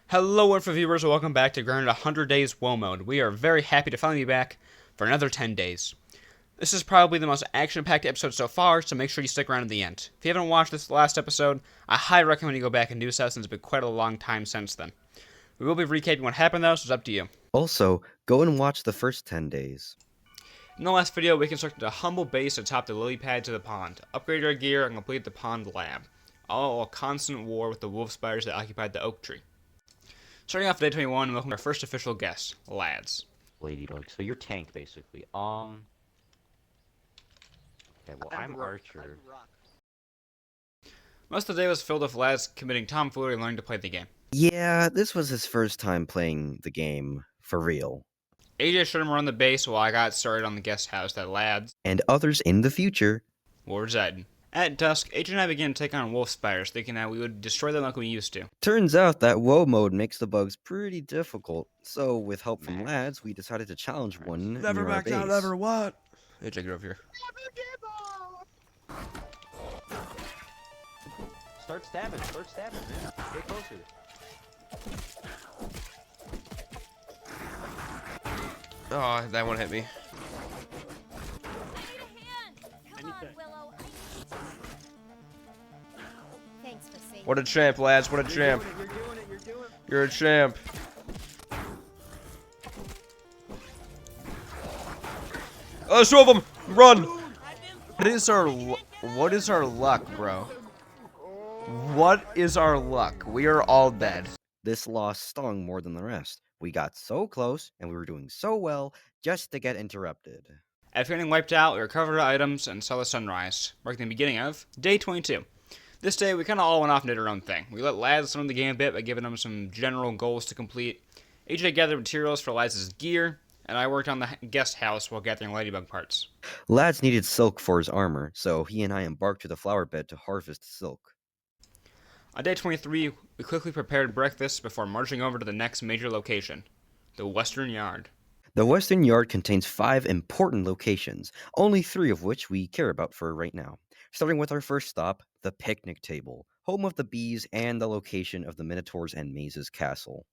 Hello, Info viewers, and welcome back to Grounded 100 Days Woah Mode. We are very happy to finally be back for another 10 days. This is probably the most action-packed episode so far, so make sure you stick around to the end. If you haven't watched this last episode, I highly recommend you go back and do so since it's been quite a long time since then. We will be recapping what happened though, so it's up to you. Also, go and watch the first 10 days. In the last video, we constructed a humble base atop the lily pad to the pond, upgraded our gear, and completed the pond lab. All a constant war with the wolf spiders that occupied the oak tree. Starting off day 21, welcome our first official guest, Lads. Ladybug. So you're tank, basically. Okay, well, I'm Archer. Most of the day was filled with Lads committing tomfoolery and learning to play the game. Yeah, this was his first time playing the game, for real. AJ showed him around the base while I got started on the guest house that Lads And others in the future. were residing. At dusk, AJ and I began to take on wolf spiders, thinking that we would destroy them like we used to. Turns out that Woah Mode makes the bugs pretty difficult, so with help from lads, we decided to challenge one Never near our back base. down, never what? AJ, get over here. Start stabbing, man. Get closer. Oh, that one hit me. What a champ, lads. What a champ. You're a champ. Oh, two of them! Run! What is our luck, bro? What is our luck? We are all dead. This loss stung more than the rest. We got so close, and we were doing so well, just to get interrupted. After getting wiped out, we recovered our items and saw the sunrise, marking the beginning of day 22. This day, we kind of all went off and did our own thing. We let Lads learn the game a bit by giving them some general goals to complete. AJ gathered materials for Lads' gear, and I worked on the guest house while gathering ladybug parts. Lads needed silk for his armor, so he and I embarked to the flower bed to harvest silk. On day 23, we quickly prepared breakfast before marching over to the next major location, the Western Yard. The Western Yard contains 5 important locations, only 3 of which we care about for right now. Starting with our first stop, the picnic table, home of the bees and the location of the Minotaurs and Mazes castle.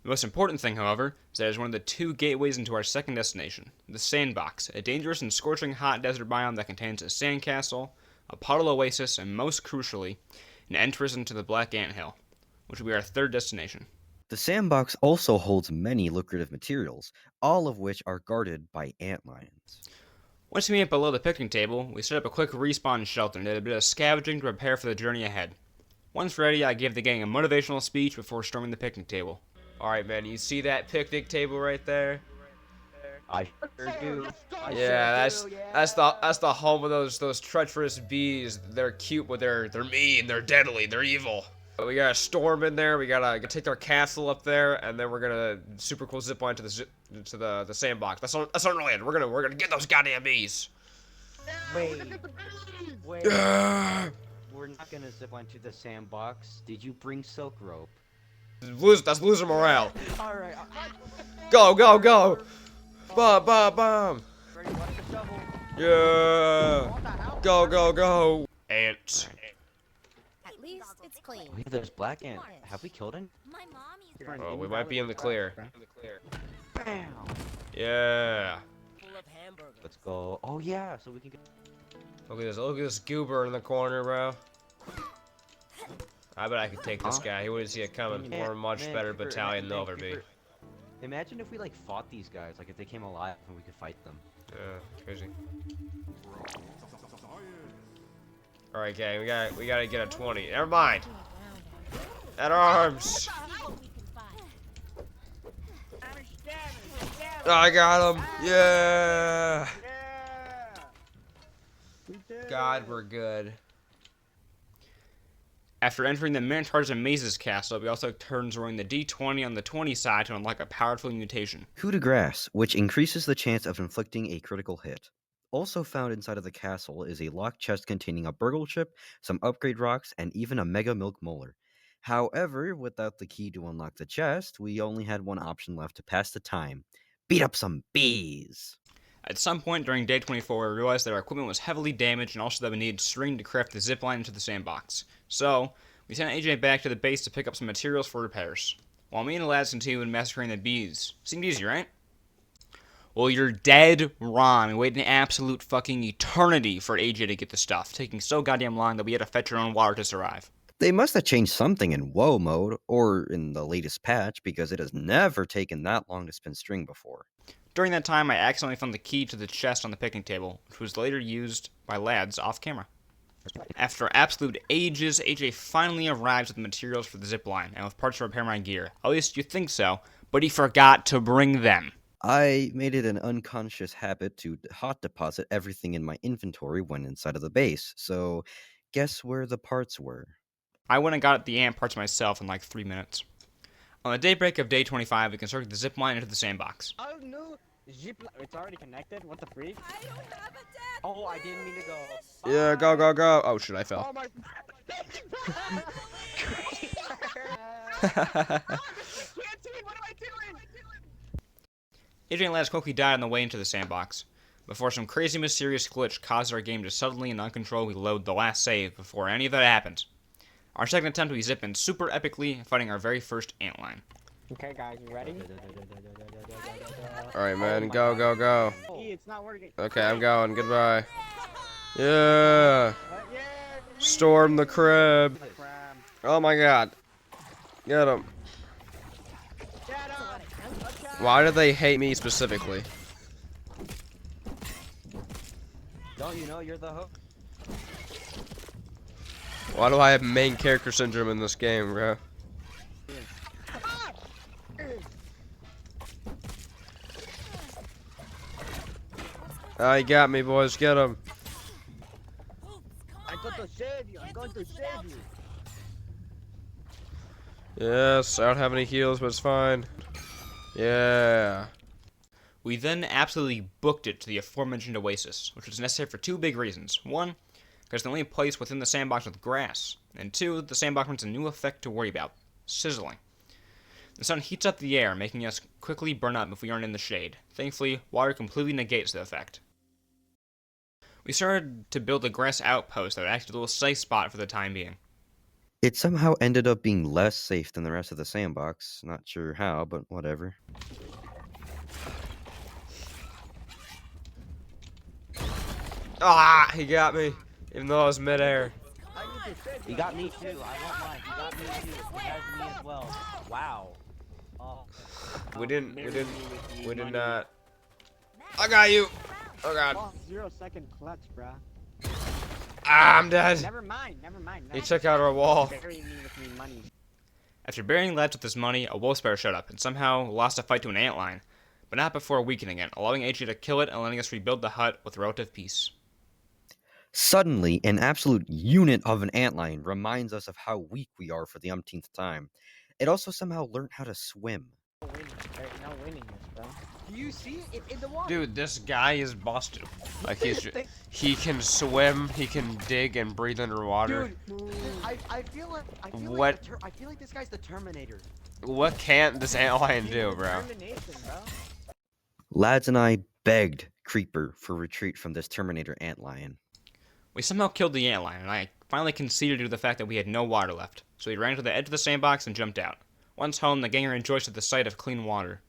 The most important thing, however, is that it is one of the 2 gateways into our second destination, the Sandbox, a dangerous and scorching hot desert biome that contains a sandcastle, a puddle oasis, and most crucially, an entrance into the Black Anthill, which will be our third destination. The sandbox also holds many lucrative materials, all of which are guarded by antlions. Once we meet below the picnic table, we set up a quick respawn shelter and did a bit of scavenging to prepare for the journey ahead. Once ready, I gave the gang a motivational speech before storming the picnic table. Alright, man. You see that picnic table right there? I sure do. Yeah, that's the home of those treacherous bees. They're cute, but they're mean, they're deadly, they're evil. We gotta storm in there. We gotta take our castle up there, and then we're gonna super cool zip line to the sandbox. That's our land. We're gonna get those goddamn bees. Wait. Yeah. We're not gonna zipline to the sandbox. Did you bring silk rope? That's loser morale. Alright. Go, go, go! Bomb, bomb, bomb! Ready, watch the shovel. Yeah! Go, go, go! Ants. At least it's clean. Oh, yeah, there's black ant. Have we killed him? My mom used Oh, we might be in the clear. Bam! Yeah. full of hamburgers. Let's go. Oh yeah, so we can get. Look at this goober in the corner, bro. I bet I could take this Huh? guy. He wouldn't see it coming. Man, We're a much man, better Cooper, battalion than man, they'll ever be. Cooper. Imagine if we like fought these guys, like if they came alive and we could fight them. Yeah, crazy. Alright, gang, we gotta get a 20. Never mind. At arms. I got him. Yeah. God, we're good. After entering the Minotaurs and Mazes castle, we also took turns rolling the D20 on the 20 side to unlock a powerful mutation. Coup de grace, which increases the chance of inflicting a critical hit. Also found inside of the castle is a locked chest containing a burgle chip, some upgrade rocks, and even a mega milk molar. However, without the key to unlock the chest, we only had one option left to pass the time. Beat up some bees! At some point during day 24, we realized that our equipment was heavily damaged and also that we needed string to craft the zipline into the sandbox. So, We sent AJ back to the base to pick up some materials for repairs, while me and the lads continued massacring the bees. Seemed easy, right? Well, you're dead wrong. We waited an absolute fucking eternity for AJ to get the stuff, taking so goddamn long that we had to fetch our own water to survive. They must have changed something in Woah Mode, or in the latest patch, because it has never taken that long to spin string before. During that time, I accidentally found the key to the chest on the picnic table, which was later used by lads off camera. After absolute ages, AJ finally arrives with the materials for the zipline and with parts to repair my gear. At least you think so, but he forgot to bring them. I made it an unconscious habit to hot deposit everything in my inventory when inside of the base, so guess where the parts were? I went and got the amp parts myself in like 3 minutes. On the daybreak of day 25, we constructed the zipline into the sandbox. Oh no! It's already connected? What the freak? I don't have a dad. Oh, I didn't mean to go. Yeah, go, go, go. Oh, shit, I fell. Oh my... AJ and lads quickly died on the way into the sandbox, before some crazy mysterious glitch caused our game to suddenly and uncontrollably load the last save before any of that happened. Our second attempt, we zip in super epically, fighting our very first antline. Okay, guys, you ready? Alright, man, go, go, go. It's not working. Okay, I'm going. Goodbye. Yeah. Yeah. Storm the crib. Crab. Oh my god. Get him. Get up. Why do they hate me specifically? Don't you know you're the host? Why do I have main character syndrome in this game, bro? Oh, he got me, boys. Get him. I'm going to save you. I'm going to save you. Yes, I don't have any heals, but it's fine. Yeah. We then absolutely booked it to the aforementioned oasis, which was necessary for two big reasons. One, because the only place within the sandbox with grass, and two, the sandbox brings a new effect to worry about: sizzling. The sun heats up the air, making us quickly burn up if we aren't in the shade. Thankfully, water completely negates the effect. We started to build a grass outpost that would act as a little safe spot for the time being. It somehow ended up being less safe than the rest of the sandbox. Not sure how, but whatever. Ah, he got me. Even though I was midair. He got me too. I won't lie. He got me too. He has me as well. Wow. Oh. We did not. I got you. Oh god. Oh, 0-second clutch, bruh. Ah, I'm dead. Never mind. Never mind. He took out our wall. Bury me with me money. After burying lads with this money, a wolf bear showed up and somehow lost a fight to an antlion, but not before weakening it, allowing AJ to kill it and letting us rebuild the hut with relative peace. Suddenly, an absolute unit of an antlion reminds us of how weak we are for the umpteenth time. It also somehow learned how to swim. There's no winning this, bro. Do you see it in the water? Dude, this guy is busted. Like he can swim, he can dig and breathe underwater. Dude, I feel like What? I feel like this guy's the Terminator. What can't this antlion do, bro? Determination, bro. Lads and I begged Creeper for retreat from this Terminator antlion. We somehow killed the antlion, and I finally conceded to the fact that we had no water left, so we ran to the edge of the sandbox and jumped out. Once home, the gang rejoiced at the sight of clean water.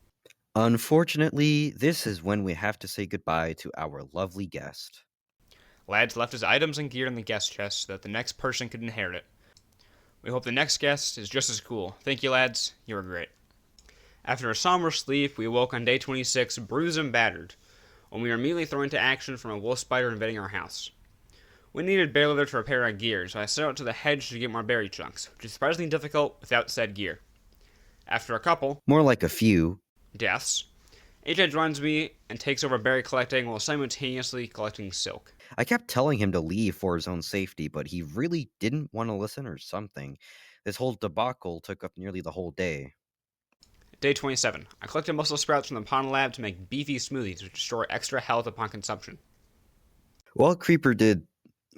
Unfortunately, this is when we have to say goodbye to our lovely guest. Lads left his items and gear in the guest chest so that the next person could inherit it. We hope the next guest is just as cool. Thank you, lads. You were great. After a somber sleep, we awoke on day 26, bruised and battered, when we were immediately thrown into action from a wolf spider invading our house. We needed bear leather to repair our gear, so I set out to the hedge to get more berry chunks, which is surprisingly difficult without said gear. After a couple More like a few. deaths, AJ joins me and takes over berry collecting while simultaneously collecting silk. I kept telling him to leave for his own safety, but he really didn't want to listen or something. This whole debacle took up nearly the whole day. Day 27. I collected muscle sprouts from the pond lab to make beefy smoothies which restore extra health upon consumption. While Creeper did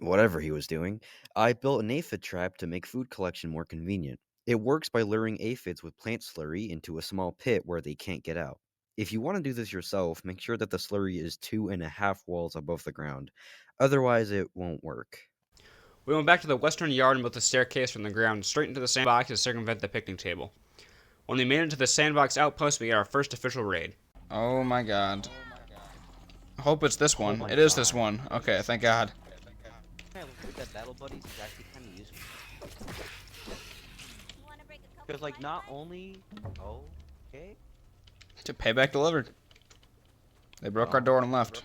whatever he was doing, I built an aphid trap to make food collection more convenient. It works by luring aphids with plant slurry into a small pit where they can't get out. If you want to do this yourself, make sure that the slurry is 2.5 walls above the ground. Otherwise, it won't work. We went back to the western yard and built a staircase from the ground straight into the sandbox to circumvent the picnic table. When we made it to the sandbox outpost, we got our first official raid. Oh my god. I hope it's this one. my It is God. this one. Okay, thank god. Hey, look at Battle Buddies is actually kind of useful. Because, like, not only... Oh, okay. To payback delivered. They broke our door and left.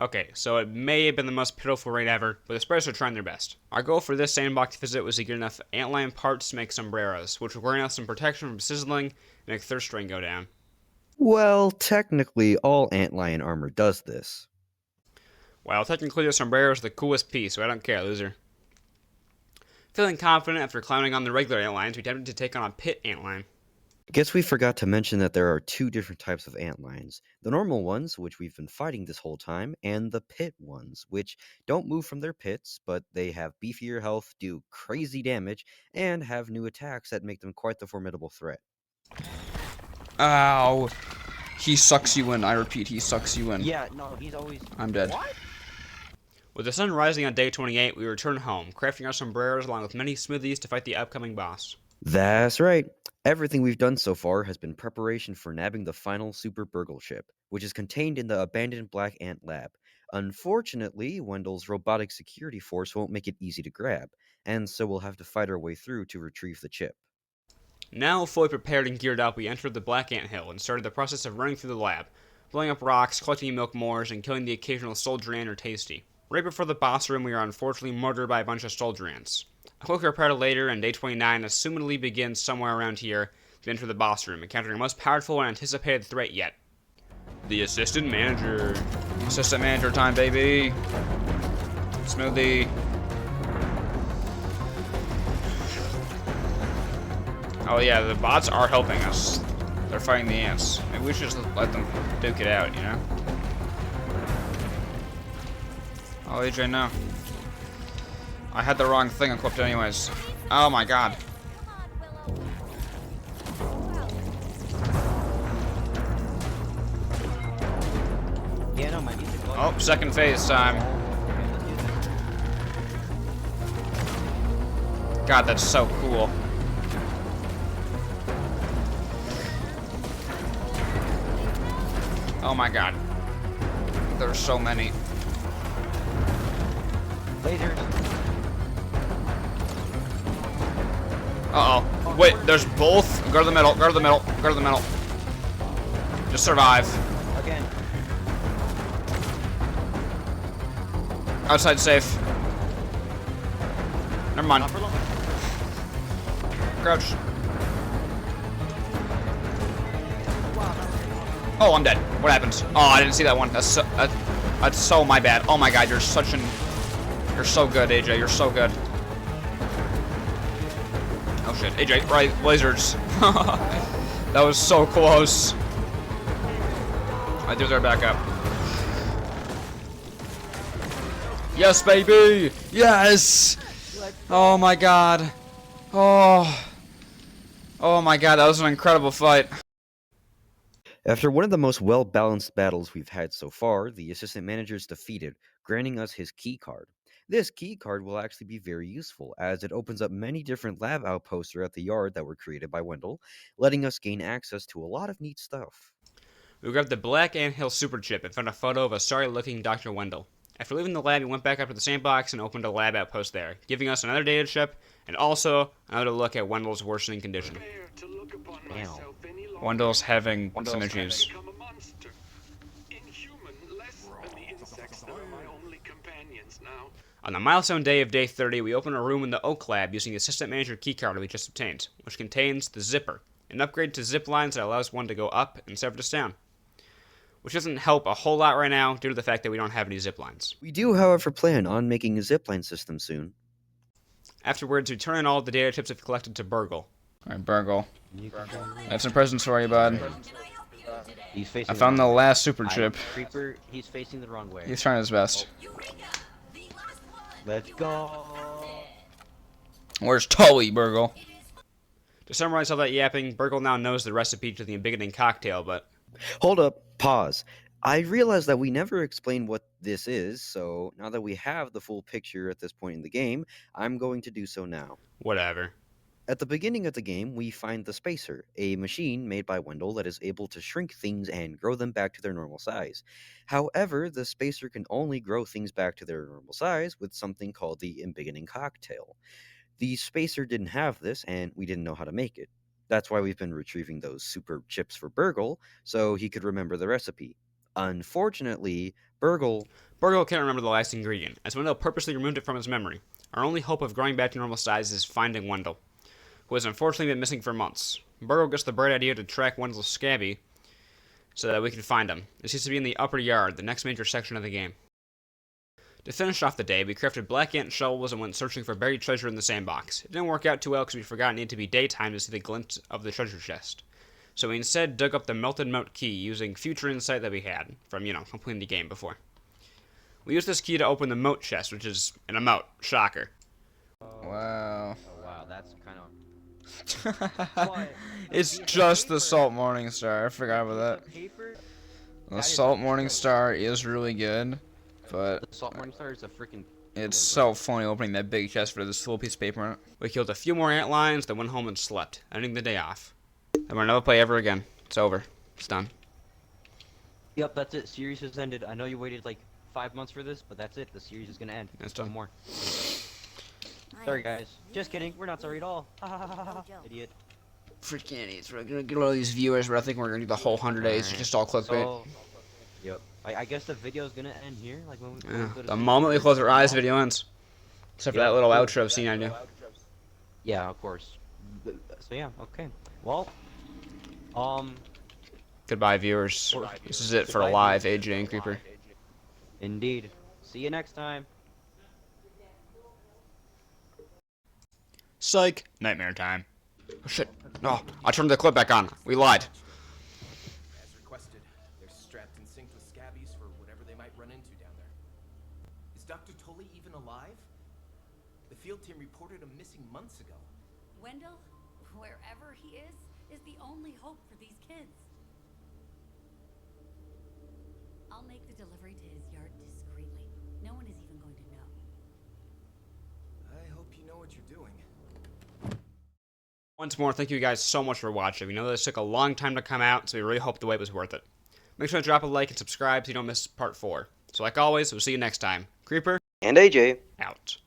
Okay, so it may have been the most pitiful raid ever, but the spreaders are trying their best. Our goal for this sandbox visit was to get enough antlion parts to make sombreros, which will grant us some protection from sizzling and make thirst rain go down. Well, technically, all antlion armor does this. Well, technically the sombrero is the coolest piece, so I don't care, loser. Feeling confident after climbing on the regular antlions, we attempted to take on a pit antlion. Guess we forgot to mention that there are two different types of antlions. The normal ones, which we've been fighting this whole time, and the pit ones, which don't move from their pits, but they have beefier health, do crazy damage, and have new attacks that make them quite the formidable threat. Ow. He sucks you in. I repeat, he sucks you in. Yeah, no, he's always... I'm dead. What? With the sun rising on day 28, we returned home, crafting our sombreros along with many smoothies to fight the upcoming boss. That's right. Everything we've done so far has been preparation for nabbing the final Super Burgle ship, which is contained in the abandoned Black Ant lab. Unfortunately, Wendell's robotic security force won't make it easy to grab, and so we'll have to fight our way through to retrieve the chip. Now, fully prepared and geared up, we entered the Black Ant Hill and started the process of running through the lab, blowing up rocks, collecting milk mores, and killing the occasional soldier ant or tasty. Right before the boss room, we are unfortunately murdered by a bunch of soldier ants. A quick repair later, and day 29 assumedly begins somewhere around here to enter the boss room, encountering the most powerful and anticipated threat yet. The assistant manager. Assistant manager time, baby. Smoothie. Oh yeah, the bots are helping us. They're fighting the ants. Maybe we should just let them duke it out, you know? Oh, AJ, no. I had the wrong thing equipped anyways. Oh my god. Yeah, no, my music... Oh, second phase time. God, that's so cool. Oh my god. There's so many. Lasers. Uh-oh. Wait, there's both. Go to the middle, go to the middle, go to the middle. Just survive. Again. Outside safe. Never mind. Upper level. Crouch. Oh, I'm dead. What happened? Oh, I didn't see that one. That's so my bad. Oh my god, you're so good, AJ. You're so good. Oh shit, AJ, right, lasers. That was so close. I do their backup. Yes, baby! Yes! Oh my god. Oh. Oh my god, that was an incredible fight. After one of the most well-balanced battles we've had so far, the assistant manager is defeated, granting us his key card. This key card will actually be very useful, as it opens up many different lab outposts throughout the yard that were created by Wendell, letting us gain access to a lot of neat stuff. We grabbed the Black Ant Hill super chip and found a photo of a sorry-looking Dr. Wendell. After leaving the lab, we went back up to the sandbox and opened a lab outpost there, giving us another data chip and also another look at Wendell's worsening condition. Damn. Wendell's having some issues. On the milestone day of day 30, we opened a room in the Oak Lab using the assistant manager keycard we just obtained, which contains the Zipper, an upgrade to zip lines that allows one to go up instead of just down. Which doesn't help a whole lot right now due to the fact that we don't have any zip lines. We do, however, plan on making a zipline system soon. Afterwards, we turn in all the data chips we've collected to Burgle. Alright, Burgle. I have some presents for you, bud. He's facing I found the last super chip. Creeper, he's facing the wrong way. He's trying his best. Let's go. Where's Tully, Burgle? To summarize all that yapping, Burgle now knows the recipe to the embiggening cocktail, but... Hold up, pause. I realize that we never explained what this is, so now that we have the full picture at this point in the game, I'm going to do so now. Whatever. At the beginning of the game, we find the Spacer, a machine made by Wendell that is able to shrink things and grow them back to their normal size. However, the Spacer can only grow things back to their normal size with something called the embiggening cocktail. The Spacer didn't have this, and we didn't know how to make it. That's why we've been retrieving those super chips for Burgle, so he could remember the recipe. Unfortunately, Burgle Can't remember the last ingredient, as Wendell purposely removed it from his memory. Our only hope of growing back to normal size is finding Wendell, who has unfortunately been missing for months. Burgle gets the bright idea to track Wendell's scabby so that we can find him. It seems to be in the upper yard, the next major section of the game. To finish off the day, we crafted black ant shovels and went searching for buried treasure in the sandbox. It didn't work out too well because we forgot it needed to be daytime to see the glint of the treasure chest. So we instead dug up the melted moat key using future insight that we had from, completing the game before. We used this key to open the moat chest, which is in a moat. Shocker. Wow. Oh, wow, that's kind of... It's just the Salt Morning Star. I forgot about that. Paper? The Salt Morning Star is really good, but The Salt Morning Star is a freaking... it's so funny opening that big chest for this little piece of paper on it. We killed a few more ant lions, then went home and slept, ending the day off. And we'll never play ever again. It's over. It's done. Yep, that's it. Series has ended. I know you waited like 5 months for this, but that's it. The series is gonna end. It's No done. more. I Sorry, am guys. Just kidding. We're not sorry at all. no joke. Idiot. Freaking idiots. We're gonna get all these viewers, but I think we're gonna do the whole 100 days. It's just all clickbait. So, yep. I guess the video is gonna end here. Like when we Yeah. go to The sleep. moment we close our eyes, video ends. Except for that little outro scene I do. Yeah, of course. So yeah, okay. Well, Goodbye, viewers. This is it for Goodbye, live AJ and Creeper. indeed. See you next time. Psych. Nightmare time. Oh shit. No, I turned the clip back on. We lied. As requested, they're strapped and synced with scabbies for whatever they might run into down there. Is Dr. Tully even alive? The field team reported him missing months ago. Wendell, wherever he is the only hope for these kids. I'll make the delivery to his yard discreetly. No one is even going to know. I hope you know what you're doing. Once more, thank you guys so much for watching. We know this took a long time to come out, so we really hope the wait was worth it. Make sure to drop a like and subscribe so you don't miss part 4. So like always, we'll see you next time. Creeper, And AJ. out.